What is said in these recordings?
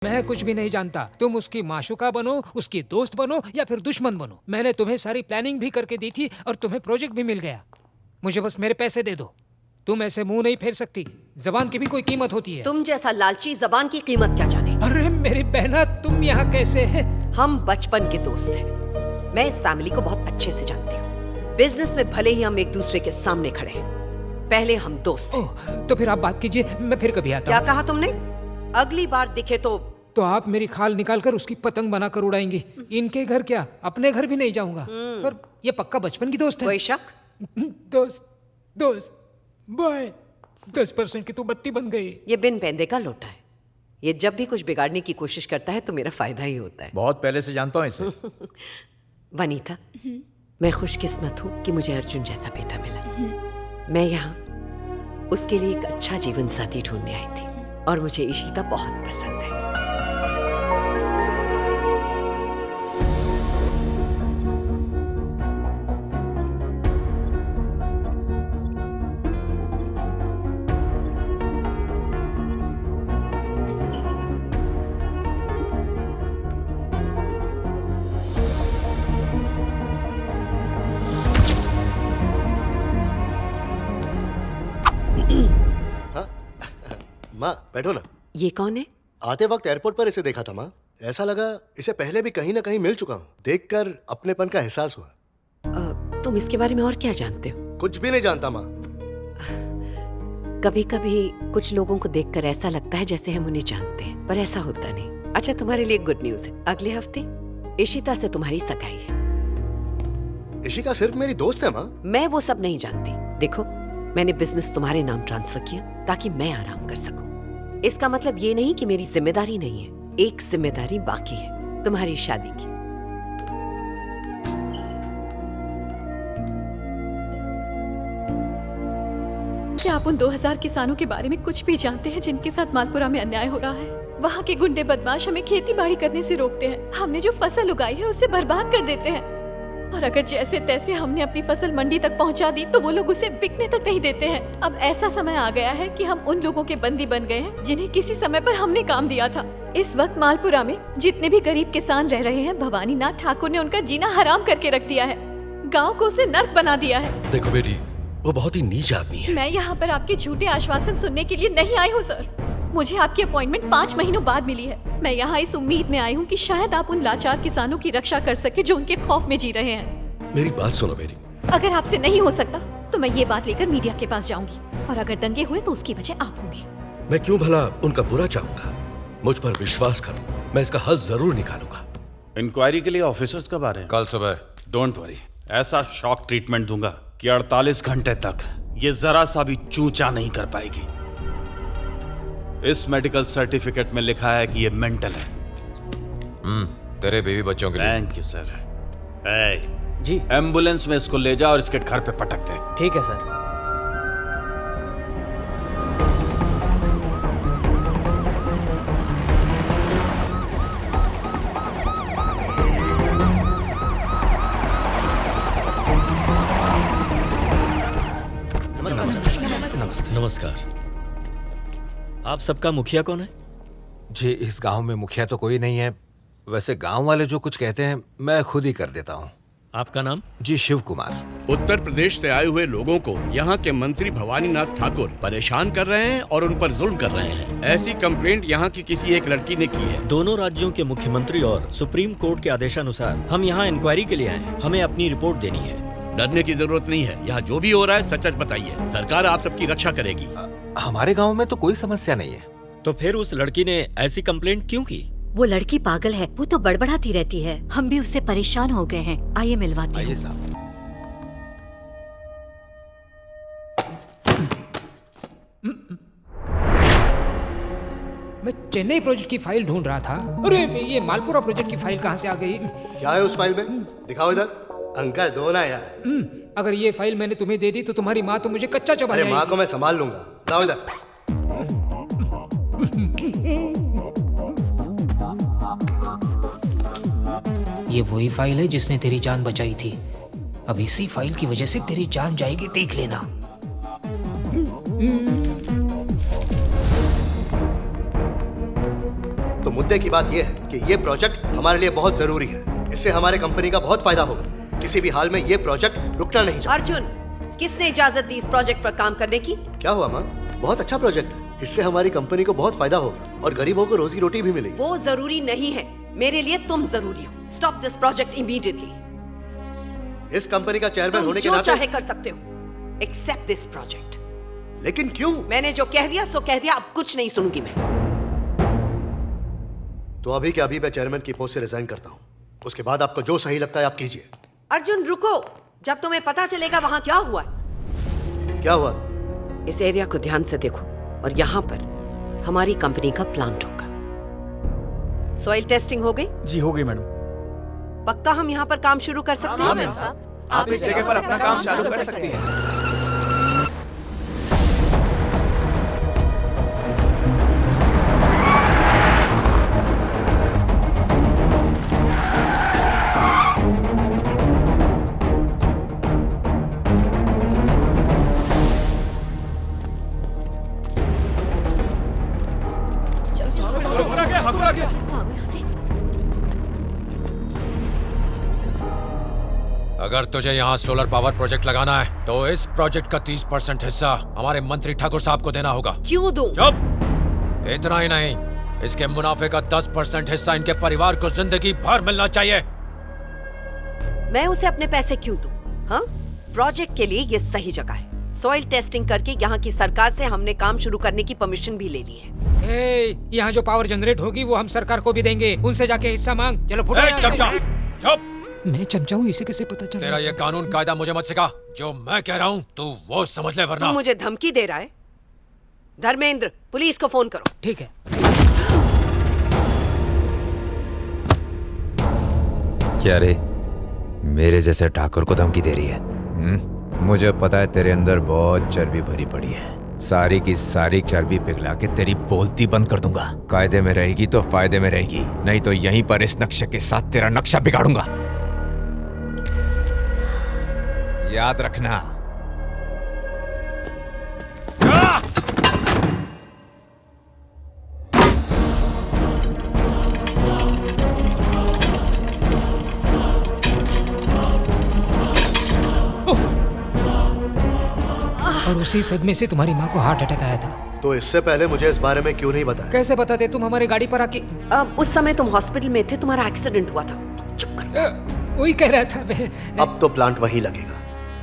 मैं कुछ भी नहीं जानता। तुम उसकी माशुका बनो, उसकी दोस्त बनो या फिर दुश्मन बनो। मैंने तुम्हें सारी प्लानिंग भी करके दी थी और तुम्हें प्रोजेक्ट भी मिल गया। मुझे बस मेरे पैसे दे दो। तुम ऐसे मुंह नहीं फेर सकती। जबान की भी कोई कीमत होती है। तुम जैसा लालची जबान की कीमत क्या जाने। अरे मेरी बहना, तुम यहाँ कैसे है? हम बचपन के दोस्त हैं। मैं इस फैमिली को बहुत अच्छे से जानती हूँ। बिजनेस में भले ही हम एक दूसरे के सामने खड़े हैं, पहले हम दोस्त हैं। तो फिर आप बात कीजिए, मैं फिर कभी आता क्या हूँ। कहा तुमने? अगली बार दिखे तो आप मेरी खाल निकालकर उसकी पतंग बनाकर उड़ाएंगी। इनके घर क्या, अपने घर भी नहीं जाऊंगा। और ये पक्का बचपन की दोस्त है। कोई शक? दोस्त बाय। 10% की तो बत्ती बन गई। ये बिन पैंदे का लोटा है। ये जब भी कुछ बिगाड़ने की कोशिश करता है तो मेरा फायदा ही होता है। बहुत पहले से जानता हूँ इसे। वनीता, मैं खुशकिस्मत हूँ कि मुझे अर्जुन जैसा बेटा मिला। मैं यहाँ उसके लिए एक अच्छा जीवन साथी ढूंढने आई थी और मुझे इशिता बहुत पसंद है। माँ बैठो ना। ये कौन है? आते वक्त एयरपोर्ट पर इसे देखा था माँ। ऐसा लगा इसे पहले भी कहीं ना कहीं मिल चुका हूँ। देखकर अपनेपन का एहसास हुआ। तुम इसके बारे में और क्या जानते हो? कुछ भी नहीं जानता माँ। कभी कभी कुछ लोगों को देखकर ऐसा लगता है जैसे हम उन्हें जानते हैं, पर ऐसा होता नहीं। अच्छा, तुम्हारे लिए गुड न्यूज है। अगले हफ्ते इशिता से तुम्हारी सगाई है। इशिका सिर्फ मेरी दोस्त है माँ। मैं वो सब नहीं जानती। देखो, मैंने बिजनेस तुम्हारे नाम ट्रांसफर किया ताकि मैं आराम कर सकूं। इसका मतलब ये नहीं कि मेरी जिम्मेदारी नहीं है। एक जिम्मेदारी बाकी है, तुम्हारी शादी की। क्या आप उन 2000 किसानों के बारे में कुछ भी जानते हैं जिनके साथ मालपुरा में अन्याय हो रहा है? वहाँ के गुंडे बदमाश हमें खेती बाड़ी करने से रोकते हैं। हमने जो फसल उगाई है उसे बर्बाद कर देते हैं, और अगर जैसे तैसे हमने अपनी फसल मंडी तक पहुंचा दी तो वो लोग उसे बिकने तक नहीं देते हैं। अब ऐसा समय आ गया है कि हम उन लोगों के बंदी बन गए हैं जिन्हें किसी समय पर हमने काम दिया था। इस वक्त मालपुरा में जितने भी गरीब किसान रह रहे हैं, भवानी नाथ ठाकुर ने उनका जीना हराम करके रख दिया है। गाँव को उसने नर्क बना दिया है। देखो बेटी, वो बहुत ही नीच आदमी है। मैं यहाँ पर आपके झूठे आश्वासन सुनने के लिए नहीं आई हूँ सर। मुझे आपकी अपॉइंटमेंट 5 महीनों बाद मिली है। मैं यहाँ इस उम्मीद में आई हूँ कि शायद आप उन लाचार किसानों की रक्षा कर सके जो उनके खौफ में जी रहे हैं। मेरी बात सुनो बेटी। अगर आपसे नहीं हो सकता तो मैं ये बात लेकर मीडिया के पास जाऊंगी, और अगर दंगे हुए तो उसकी वजह आप होंगे। मैं क्यों भला उनका बुरा चाहूंगा? मुझ पर विश्वास करो, मैं इसका हल जरूर निकालूंगा। इंक्वायरी के लिए ऑफिसर्स कब आ रहे हैं? कल सुबह। डोंट वरी, ऐसा शॉक ट्रीटमेंट दूंगा कि 48 घंटे तक ये जरा सा भी चूचा नहीं कर पाएगी। इस मेडिकल सर्टिफिकेट में लिखा है कि ये मेंटल है। तेरे बीवी बच्चों के लिए। Thank you sir. जी एम्बुलेंस में इसको ले जा और इसके घर पे पटक दे। ठीक है सर। नमस्कार। आप सबका मुखिया कौन है? जी, इस गांव में मुखिया तो कोई नहीं है। वैसे गांव वाले जो कुछ कहते हैं मैं खुद ही कर देता हूँ। आपका नाम? जी, शिव कुमार। उत्तर प्रदेश से आए हुए लोगों को यहाँ के मंत्री भवानी नाथ ठाकुर परेशान कर रहे हैं और उन पर जुल्म कर रहे हैं। ऐसी कंप्लेंट यहाँ की किसी एक लड़की ने की है। दोनों राज्यों के मुख्यमंत्री और सुप्रीम कोर्ट के आदेशानुसार हम यहाँ इंक्वायरी के लिए आए हैं। हमें अपनी रिपोर्ट देनी है। डरने की जरूरत नहीं है। यहाँ जो भी हो रहा है सच सच बताइए। सरकार आप सबकी रक्षा करेगी। हमारे गांव में तो कोई समस्या नहीं है। तो फिर उस लड़की ने ऐसी कंप्लेंट क्यों की? वो लड़की पागल है, वो तो बड़बड़ाती रहती है। हम भी उससे परेशान हो गए हैं। आइए मिलवाती हूँ। आइए साहब। मैं चेन्नई प्रोजेक्ट की फाइल ढूंढ रहा था। अरे ये मालपुरा प्रोजेक्ट की फाइल कहाँ से आ गई? क्या है उस फाइल में? दिखाओ इधर। अंकल दो ना यार। अगर ये फाइल मैंने तुम्हें दे दी तो तुम्हारी माँ तो मुझे कच्चा चबा अरे जाएगी। माँ को मैं संभाल लूंगा। लाओ इधर। ये वही फाइल है जिसने तेरी जान बचाई थी। अब इसी फाइल की वजह से तेरी जान जाएगी, देख लेना। तो मुद्दा मुद्दे की बात यह है कि ये प्रोजेक्ट हमारे लिए बहुत जरूरी है। इससे हमारे कंपनी का बहुत फायदा होगा। किसी भी हाल में ये प्रोजेक्ट रुकना नहीं चाहिए। अर्जुन, किसने इजाजत दी इस प्रोजेक्ट पर काम करने की? क्या हुआ माँ? बहुत अच्छा प्रोजेक्ट है। इससे हमारी कंपनी को बहुत फायदा होगा और गरीबों को रोजी रोटी भी मिलेगी। वो जरूरी नहीं है, मेरे लिए तुम जरूरी हो। Stop this project immediately. इस कंपनी का चेयरमैन होने के जो नाते चाहे कर सकते हो, एक्सेप्ट दिस प्रोजेक्ट। लेकिन क्यों? मैंने जो कह दिया सो कह दिया, अब कुछ नहीं सुनूंगी मैं। तो अभी के अभी मैं चेयरमैन की पोस्ट से रिजाइन करता हूँ। उसके बाद आपको जो सही लगता है आप कीजिए। अर्जुन रुको, जब तुम्हें पता चलेगा वहां क्या हुआ। क्या हुआ? इस एरिया को ध्यान से देखो और यहाँ पर हमारी कंपनी का प्लांट होगा। सॉइल टेस्टिंग हो गई? जी हो गई मैडम। पक्का हम यहाँ पर काम शुरू कर सकते हैं? आप इस जगह पर अपना काम चालू कर सकते हैं। अगर तुझे यहाँ सोलर पावर प्रोजेक्ट लगाना है तो इस प्रोजेक्ट का 30% हिस्सा हमारे मंत्री ठाकुर साहब को देना होगा। क्यों दूं? चुप! इतना ही नहीं, इसके मुनाफे का 10% हिस्सा इनके परिवार को जिंदगी भर मिलना चाहिए। मैं उसे अपने पैसे क्यों दूं? हाँ? प्रोजेक्ट के लिए ये सही जगह है। सॉइल टेस्टिंग करके यहाँ की सरकार से हमने काम शुरू करने की परमिशन भी ले ली है। यहाँ जो पावर जनरेट होगी वो हम सरकार को भी देंगे। उनसे जाके हिस्सा मांग। चलो फुटो यहाँ से। चुप! मैं चमचा हूँ, इसे कैसे पता चला? तेरा ये कानून कायदा मुझे मत सिखा। जो मैं कह रहा हूँ तू वो समझ ले, वरना तू मुझे धमकी दे रहा है? धर्मेंद्र, पुलिस को फोन करो। ठीक है। क्या रे, मेरे जैसे ठाकुर को धमकी दे रही है? मुझे पता है तेरे अंदर बहुत चर्बी भरी पड़ी है। सारी की सारी चर्बी पिघला के तेरी बोलती बंद कर दूंगा। कायदे में रहेगी तो फायदे में रहेगी, नहीं तो यहीं पर इस नक्शे के साथ तेरा नक्शा बिगाड़ूंगा। याद रखना। और उसी सदमे से तुम्हारी माँ को हार्ट अटैक आया था। तो इससे पहले मुझे इस बारे में क्यों नहीं बताया? कैसे बताते? तुम हमारी गाड़ी पर आके। उस समय तुम हॉस्पिटल में थे, तुम्हारा एक्सीडेंट हुआ था। तुम चुप कर। वही कह रहा था मैं। अब तो प्लांट वहीं लगेगा,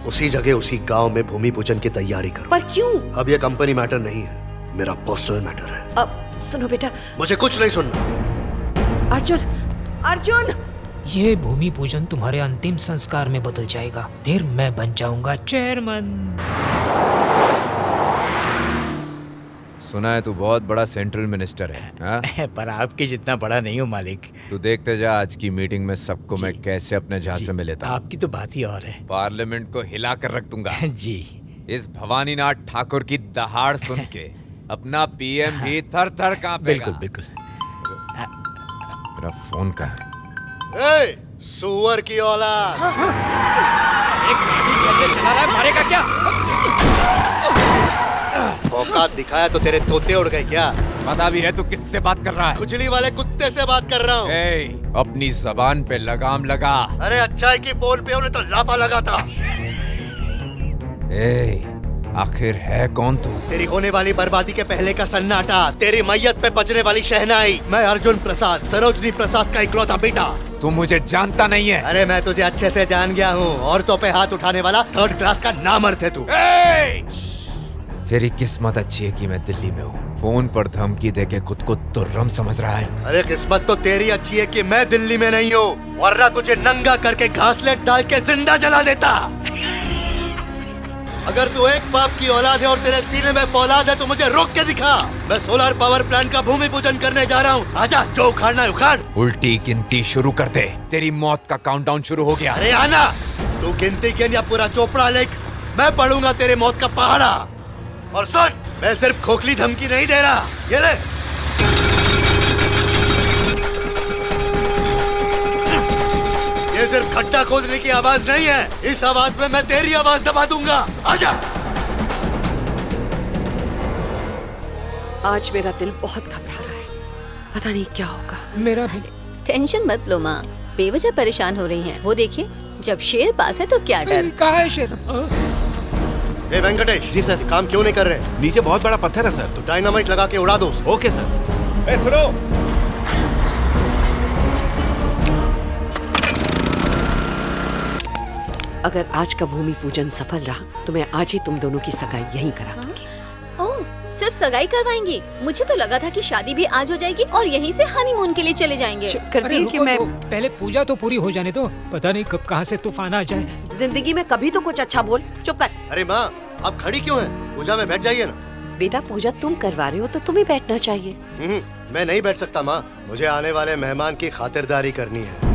उसी जगह उसी गांव में भूमि पूजन की तैयारी करो। पर क्यों? अब ये कंपनी मैटर नहीं है, मेरा पर्सनल मैटर है। अब सुनो बेटा, मुझे कुछ नहीं सुनना। अर्जुन, अर्जुन! ये भूमि पूजन तुम्हारे अंतिम संस्कार में बदल जाएगा, फिर मैं बन जाऊंगा चेयरमैन। सुना है तू बहुत बड़ा सेंट्रल मिनिस्टर है। पर आपके जितना बड़ा नहीं हूँ मालिक। तू देखते जा आज की मीटिंग में सबको मैं कैसे अपने झांसे में लेता हूँ। आपकी तो बात ही और है। पार्लियामेंट को हिला कर रख दूंगा। जी। इस भवानीनाथ ठाकुर की दहाड़ सुन के अपना पीएम भी थर थर कांपेगा। बिल्कुल बिल्कुल। मेरा फोन कहाँ है? सुअर की औलाद! एक गाड़ी कैसे चला रहा है, मारेगा क्या? औकात दिखाया तो तेरे तोते उड़ गए क्या? पता भी है तू किससे बात कर रहा है? खुजली वाले कुत्ते से बात कर रहा हूँ। अपनी जबान पे लगाम लगा। अरे अच्छा है कि फोन पे उन्हें तो लापा लगा था। आखिर है कौन तू? तेरी होने वाली बर्बादी के पहले का सन्नाटा, तेरी मैयत पे बजने वाली शहनाई। मैं अर्जुन प्रसाद, सरोजनी प्रसाद का इकलौता बेटा। तू मुझे जानता नहीं है। अरे मैं तुझे अच्छे से जान गया हूँ। औरतों पे हाथ उठाने वाला थर्ड क्लास का नामर्द है तू। तेरी किस्मत अच्छी है कि मैं दिल्ली में हूँ। फोन पर धमकी देके खुद को तुर्रम समझ रहा है। अरे किस्मत तो तेरी अच्छी है कि मैं दिल्ली में नहीं हूँ, वरना तुझे नंगा करके घासलेट डाल के जिंदा जला देता। अगर तू एक बाप की औलाद है और तेरे सीने में फौलाद है तो मुझे रोक के दिखा। मैं सोलर पावर प्लांट का भूमि पूजन करने जा रहा हूँ। आजा, जो उखाड़ना है उखाड़। उल्टी गिनती शुरू कर दे, तेरी मौत का काउंटडाउन शुरू हो गया। अरे आना, तू गिनती गिन या पूरा चोपड़ा लिख, मैं पढ़ूंगा तेरे मौत का पहाड़ा। और सुन, मैं सिर्फ खोखली धमकी नहीं दे रहा, ये ले। ये सिर्फ खड्डा खोदने की आवाज नहीं है, इस आवाज में मैं तेरी आवाज दबा दूंगा। आजा। आज मेरा दिल बहुत घबरा रहा है। पता नहीं क्या होगा। मेरा भी। टेंशन मत लो माँ, बेवजह परेशान हो रही हैं। वो देखिए, जब शेर पास है तो क्या डर। कहाँ है शेर? ए वेंकटेश। जी सर। काम क्यों नहीं कर रहे? नीचे बहुत बड़ा पत्थर है सर। तो डायनामाइट लगा के उड़ा दो उसे। Okay sir. ए सुनो, अगर आज का भूमि पूजन सफल रहा तो मैं आज ही तुम दोनों की सगाई यहीं करा दूंगी। ओह, सिर्फ सगाई करवाएंगी? मुझे तो लगा था कि शादी भी आज हो जाएगी और यहीं से हनीमून के लिए चले जाएंगे। अरे रुको तो, पहले पूजा तो पूरी हो जाने दो। पता नहीं कब कहाँ से तूफान आ जाए। जिंदगी में कभी तो कुछ अच्छा बोल। चुप कर। अरे माँ, आप खड़ी क्यों हैं? पूजा में बैठ जाइए ना। बेटा, पूजा तुम करवा रहे हो तो तुम्हें बैठना चाहिए। मैं नहीं बैठ सकता माँ, मुझे आने वाले मेहमान की खातिरदारी करनी है।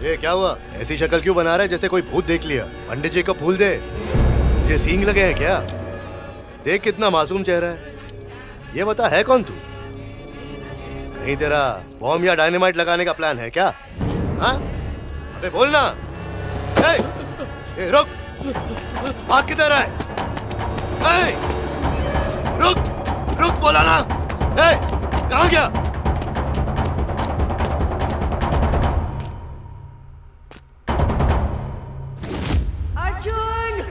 ये क्या हुआ? ऐसी शक्ल क्यों बना रहे जैसे कोई भूत देख लिया? पंडित जी को फूल दे। ये सींग लगे हैं क्या? देख कितना मासूम चेहरा है। ये बता, है कौन तू? कहीं तेरा बॉम्ब या डायनामाइट लगाने का प्लान है क्या? हाँ? अबे बोलना। ए, रुक। भाग किधर है? रुक, रुक बोला ना। कहाँ गया? अर्जुन!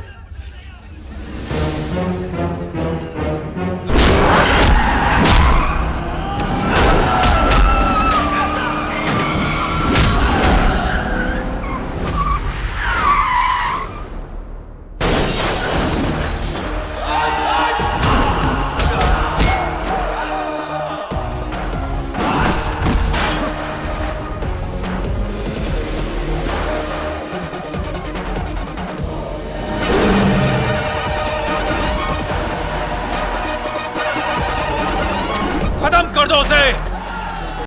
खत्म कर दो उसे।